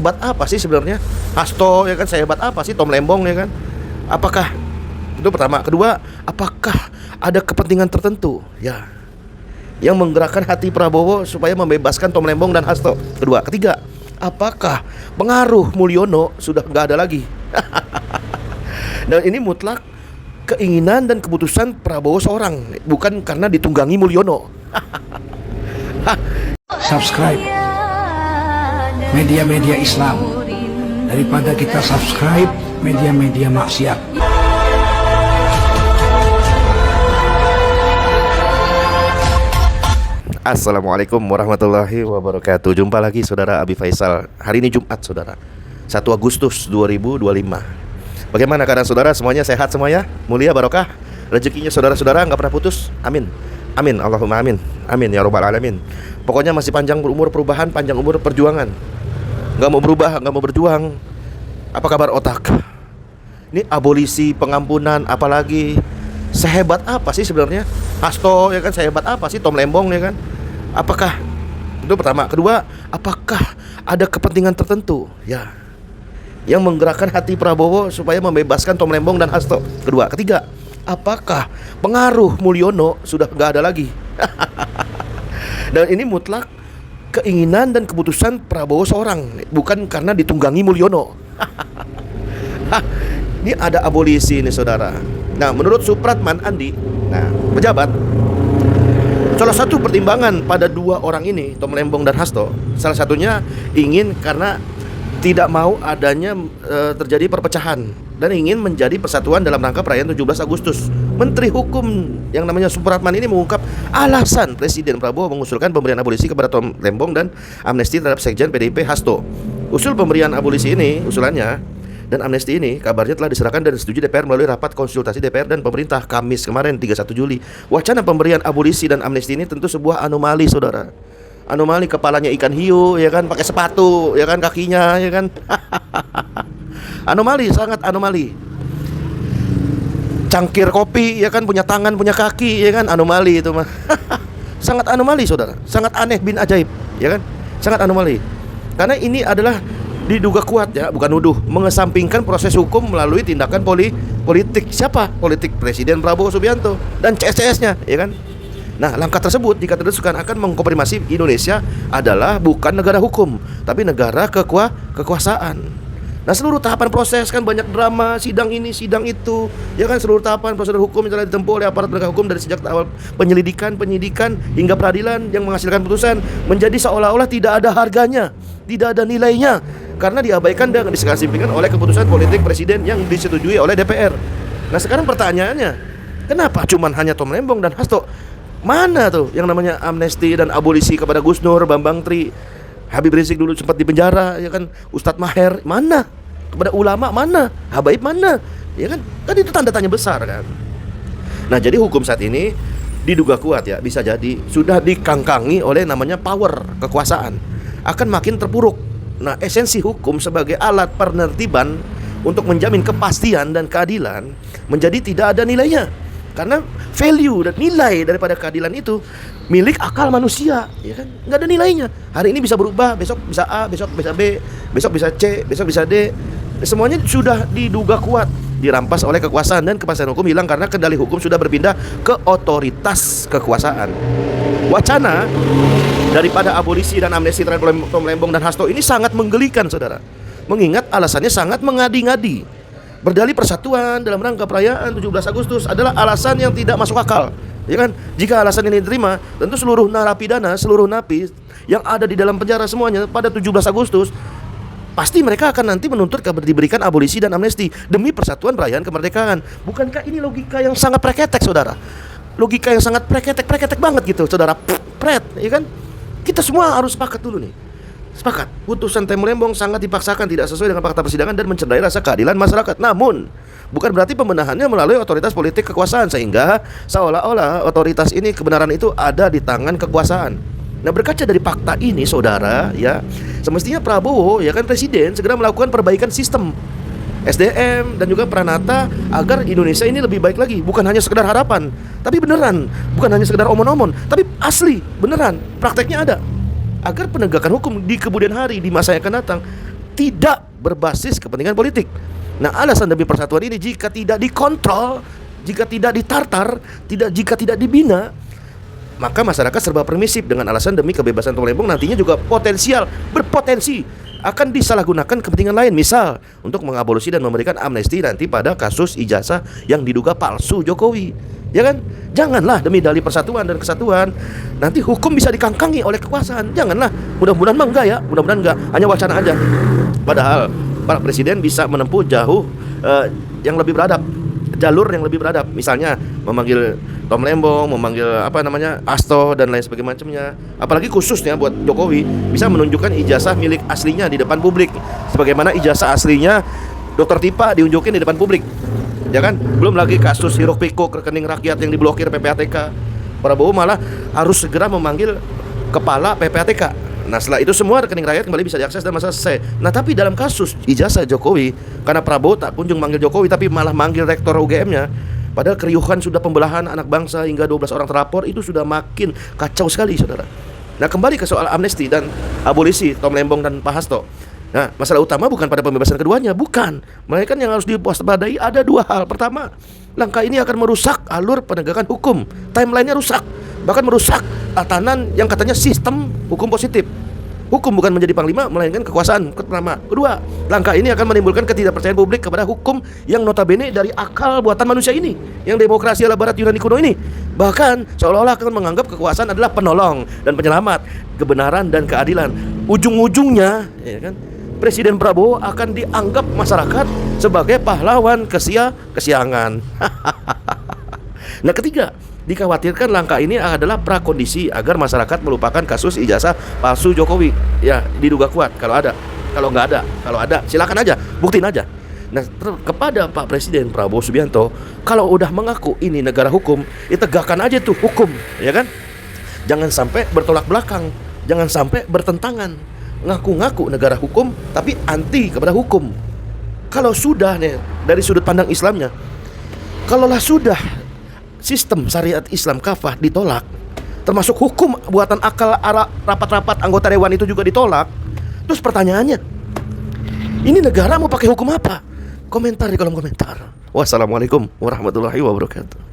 sehebat apa sih sebenarnya Hasto, ya kan? Sehebat apa sih Tom Lembong, ya kan? Apakah itu pertama? Kedua, apakah ada kepentingan tertentu ya yang menggerakkan hati Prabowo supaya membebaskan Tom Lembong dan Hasto? Kedua, ketiga, apakah pengaruh Mulyono sudah nggak ada lagi? Dan ini mutlak keinginan dan keputusan Prabowo seorang, bukan karena ditunggangi Mulyono. Subscribe media-media Islam daripada kita subscribe media-media maksiat. Assalamualaikum warahmatullahi wabarakatuh. Jumpa lagi saudara Abi Faisal. Hari ini Jumat saudara, 1 Agustus 2025. Bagaimana keadaan saudara? Semuanya sehat semuanya? Mulia barokah rezekinya saudara-saudara nggak pernah putus? Amin. Amin, Allahumma amin. Amin ya robbal alamin. Pokoknya masih panjang umur perubahan, panjang umur perjuangan. Nggak mau berubah, nggak mau berjuang. Apa kabar otak? Ini abolisi, pengampunan, apalagi sehebat apa sih sebenarnya Hasto, ya kan? Sehebat apa sih Tom Lembong, ya kan? Apakah itu pertama? Kedua, apakah ada kepentingan tertentu ya yang menggerakkan hati Prabowo supaya membebaskan Tom Lembong dan Hasto? Kedua, ketiga, apakah pengaruh Mulyono sudah nggak ada lagi? Dan ini mutlak keinginan dan keputusan Prabowo seorang, bukan karena ditunggangi Mulyono. Ini ada abolisi ini saudara. Nah, menurut Supratman Andi, pejabat, salah satu pertimbangan pada dua orang ini, Tom Lembong dan Hasto, salah satunya ingin karena tidak mau adanya terjadi perpecahan dan ingin menjadi persatuan dalam rangka perayaan 17 Agustus. Menteri Hukum yang namanya Supratman ini mengungkap alasan Presiden Prabowo mengusulkan pemberian abolisi kepada Tom Lembong dan amnesti terhadap Sekjen PDIP Hasto. Usul pemberian abolisi ini, usulannya dan amnesti ini kabarnya telah diserahkan dan disetujui DPR melalui rapat konsultasi DPR dan pemerintah Kamis kemarin 31 Juli. Wacana pemberian abolisi dan amnesti ini tentu sebuah anomali saudara. Anomali, kepalanya ikan hiu, ya kan, pakai sepatu, ya kan, kakinya, ya kan. Anomali, sangat anomali. Cangkir kopi, ya kan, punya tangan, punya kaki, ya kan, anomali itu mah. Sangat anomali saudara, sangat aneh bin ajaib, ya kan, sangat anomali. Karena ini adalah diduga kuat ya, bukan nuduh, mengesampingkan proses hukum melalui tindakan politik. Siapa? Politik Presiden Prabowo Subianto dan CSCS-nya, ya kan. Nah, langkah tersebut jika teruskan akan mengkonfirmasi Indonesia adalah bukan negara hukum, tapi negara kekuasaan. Nah, seluruh tahapan proses kan banyak drama, sidang ini, sidang itu, ya kan, seluruh tahapan prosedur hukum yang telah ditempuh oleh aparat penegak hukum dari sejak awal penyelidikan, penyidikan hingga peradilan yang menghasilkan putusan menjadi seolah-olah tidak ada harganya, tidak ada nilainya karena diabaikan dan disampingkan oleh keputusan politik presiden yang disetujui oleh DPR. Nah, sekarang pertanyaannya, kenapa cuman hanya Tom Lembong dan Hasto? Mana tuh yang namanya amnesti dan abolisi kepada Gus Nur, Bambang Tri, Habib Rizik dulu sempat dipenjara, ya kan, Ustadz Maher, mana? Kepada ulama mana? Habaib mana? Ya kan? Kan itu tanda tanya besar kan. Nah, jadi hukum saat ini diduga kuat ya, bisa jadi sudah dikangkangi oleh namanya power, kekuasaan, akan makin terpuruk. Nah, esensi hukum sebagai alat penertiban untuk menjamin kepastian dan keadilan menjadi tidak ada nilainya. Karena value dan nilai daripada keadilan itu milik akal manusia, ya kan? Nggak ada nilainya. Hari ini bisa berubah, besok bisa A, besok bisa B, besok bisa C, besok bisa D. Semuanya sudah diduga kuat dirampas oleh kekuasaan, dan kepastian hukum hilang karena kendali hukum sudah berpindah ke otoritas kekuasaan. Wacana daripada abolisi dan amnesti terhadap Tom Lembong dan Hasto ini sangat menggelikan saudara, mengingat alasannya sangat mengadi-ngadi. Berdalih persatuan dalam rangka perayaan 17 Agustus adalah alasan yang tidak masuk akal, ya kan? Jika alasan ini diterima, tentu seluruh narapidana, seluruh napi yang ada di dalam penjara semuanya pada 17 Agustus pasti mereka akan nanti menuntut diberikan abolisi dan amnesti demi persatuan perayaan kemerdekaan. Bukankah ini logika yang sangat preketek saudara? Logika yang sangat preketek banget gitu saudara. Pret, ya kan? Kita semua harus sepakat dulu nih. Sepakat, putusan Tom Lembong sangat dipaksakan, tidak sesuai dengan fakta persidangan dan mencederai rasa keadilan masyarakat. Namun, bukan berarti pembenahannya melalui otoritas politik kekuasaan, sehingga seolah-olah otoritas ini, kebenaran itu ada di tangan kekuasaan. Nah, berkaca dari fakta ini saudara, ya, semestinya Prabowo, ya kan, Presiden segera melakukan perbaikan sistem SDM dan juga Pranata agar Indonesia ini lebih baik lagi. Bukan hanya sekedar harapan, tapi beneran. Bukan hanya sekedar omon-omon, tapi asli, beneran, prakteknya ada. Agar penegakan hukum di kemudian hari, di masa yang akan datang, tidak berbasis kepentingan politik. Nah, alasan demi persatuan ini jika tidak dikontrol, jika tidak ditartar, jika tidak dibina, maka masyarakat serba permisif dengan alasan demi kebebasan Tom Lembong nantinya juga berpotensi akan disalahgunakan kepentingan lain, misal untuk mengabolisi dan memberikan amnesti nanti pada kasus ijazah yang diduga palsu Jokowi, ya kan? Janganlah demi dalih persatuan dan kesatuan nanti hukum bisa dikangkangi oleh kekuasaan. Janganlah, mudah-mudahan mah enggak ya, mudah-mudahan enggak, hanya wacana aja. Padahal Pak Presiden bisa menempuh jauh yang lebih beradab, jalur yang lebih beradab, misalnya memanggil Tom Lembong, memanggil Hasto dan lain sebagainya. Apalagi khususnya buat Jokowi bisa menunjukkan ijazah milik aslinya di depan publik, sebagaimana ijazah aslinya Dr. Tipa diunjukin di depan publik, ya kan? Belum lagi kasus hiruk pikuk rekening rakyat yang diblokir PPATK. Prabowo malah harus segera memanggil kepala PPATK. Nah, setelah itu semua rekening rakyat kembali bisa diakses dan masalah selesai. Nah, tapi dalam kasus ijazah Jokowi, karena Prabowo tak kunjung manggil Jokowi tapi malah manggil rektor UGM-nya, padahal keriuhan sudah pembelahan anak bangsa hingga 12 orang terlapor, itu sudah makin kacau sekali, saudara. Nah, kembali ke soal amnesti dan abolisi Tom Lembong dan Pak Hasto. Nah, masalah utama bukan pada pembebasan keduanya, bukan. Melainkan yang harus diwaspadai ada dua hal. Pertama, langkah ini akan merusak alur penegakan hukum. Timelinenya rusak, bahkan merusak tatanan yang katanya sistem hukum positif. Hukum bukan menjadi panglima, melainkan kekuasaan. Pertama. Kedua, langkah ini akan menimbulkan ketidakpercayaan publik kepada hukum yang notabene dari akal buatan manusia ini, yang demokrasi ala barat Yunani kuno ini. Bahkan seolah-olah akan menganggap kekuasaan adalah penolong dan penyelamat kebenaran dan keadilan. Ujung-ujungnya, ya kan, Presiden Prabowo akan dianggap masyarakat sebagai pahlawan kesiangan. Nah, ketiga, dikhawatirkan langkah ini adalah prakondisi agar masyarakat melupakan kasus ijazah palsu Jokowi. Ya, diduga kuat kalau ada. Kalau ada, silakan aja, buktiin aja. Nah, kepada Pak Presiden Prabowo Subianto, kalau udah mengaku ini negara hukum, ya tegakkan aja tuh hukum, ya kan? Jangan sampai bertolak belakang, jangan sampai bertentangan. Ngaku-ngaku negara hukum tapi anti kepada hukum. Kalau sudah nih dari sudut pandang Islamnya, kalaulah sudah sistem syariat Islam kafah ditolak, termasuk hukum buatan akal rapat-rapat anggota dewan itu juga ditolak, terus pertanyaannya, ini negara mau pakai hukum apa? Komentar di kolom komentar. Wassalamualaikum warahmatullahi wabarakatuh.